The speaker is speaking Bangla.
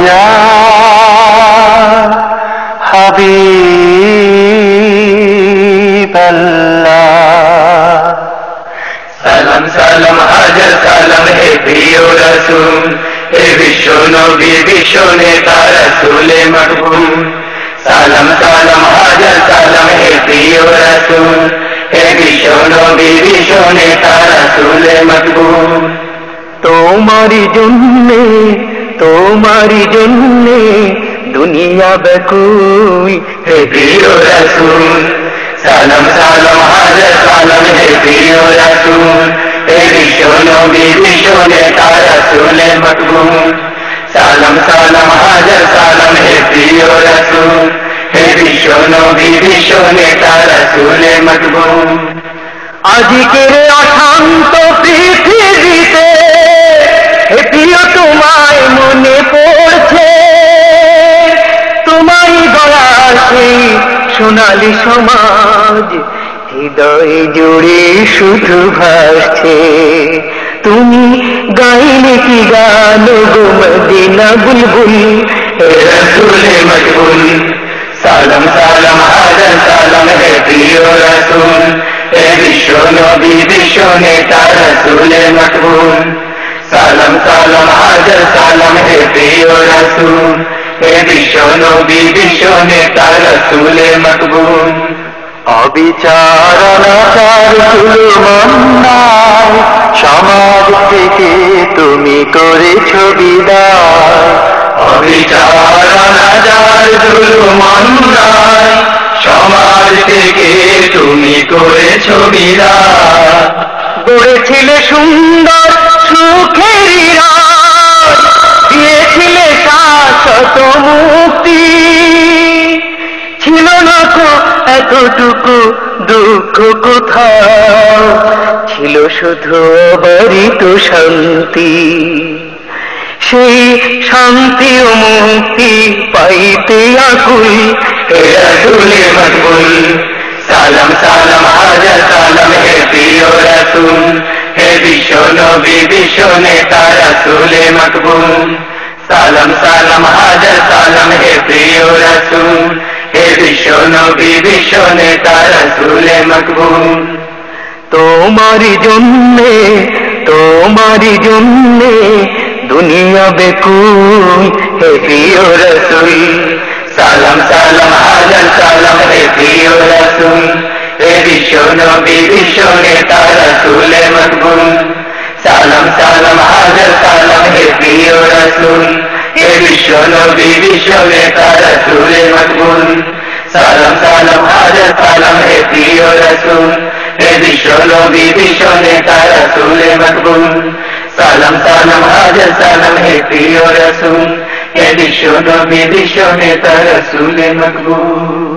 ইয়া হাবিবাল্লাহ। সালাম সালাম হাজার সালাম হে প্রিয় রাসূল, হে বিশ্ব নবী বিশ্ব নেতা রাসূলে মকবুল। সালাম সালাম হাজার সালাম হে প্রিয় রাসূল, হে বিশ্ব নবী বিশ্ব নেতা রাসূলে মকবুল। তোমারি জন্যে দুনিয়া ব্যাকুল, হে প্রিয় রাসূল। সালাম সালাম হাজার সালাম হে প্রিয় রাসূল, হে বিশ্ব নবী বিশ্ব নেতা রাসূলে মকবুল। সালাম সালাম হাজার সালাম হে প্রিয় রাসূল, হে বিশ্ব নবী বিশ্ব নেতা রাসূলে মকবুল। আজকের অশান্ত পৃথিবীতে হে প্রিয় তোমায় মনে পড়ছে, তোমায় দয়ার সেই সোনালী সমাজ হৃদয় জুড়ে শুধু ভাসছে। তুমি গাইলে কি গান গো মদিনা বুলবুল, হে রাসূলে মকবুল। সালাম সালাম হাজার সালাম হে প্রিয় রাসূল, হে বিশ্ব নবী বিশ্ব নেতা রাসূলে মকবুল। সালাম সালাম হাজার সালাম হে প্রিয় রাসূল, হে বিশ্ব নবী বিশ্ব নেতা রাসূলে মকবুল। অবিচার অনাচার জুলুম অন্যায় সমাজ থেকে তুমি করেছ বিদায়। অবিচার অনাচার জুলুম অন্যায় সমাজ থেকে তুমি করেছ বিদায়। গড়েছিলে সুন্দর সুখের রাত, দিয়েছিলে শাশ্বত মুক্তি, ছিল না তো এতটুকু দুঃখ কোথাও, ছিল শুধু অবারিত শান্তি। সেই শান্তি ও মুক্তি পাইতে আকুল, হে রাসূলে মকবুল। সালাম সালাম হাজার সালাম হে প্রিয় রাসূল, হে বিশ্ব নবী বিশ্ব নেতা রাসূলে মকবুল। সালাম সালাম হাজার সালাম হে প্রিয় রাসূল, হে বিশ্ব নবী বিশ্ব নেতা রাসূলে মকবুল। তোমারি জন্যে দুনিয়া বেকুল, হে প্রিয় রাসূল। সালাম সালাম হাজার সালাম হে প্রিয় রাসূল, হে বিশ্ব নবী বিশ্ব নেতা রাসূলে মকবুল। সালাম সালাম হাজার সালাম হে প্রিয় রাসূল, হে বিশ্ব নবী বিশ্ব নেতা রাসূলে মকবুল। সালাম সালাম হাজার সালাম হে প্রিয় রাসূল, হে বিশ্ব নবী বিশ্ব নেতা রাসূলে মকবুল। সালাম সালাম হাজার সালাম হে প্রিয় রাসূল, হে বিশ্ব নবী বিশ্ব নেতা রাসূলে মকবুল।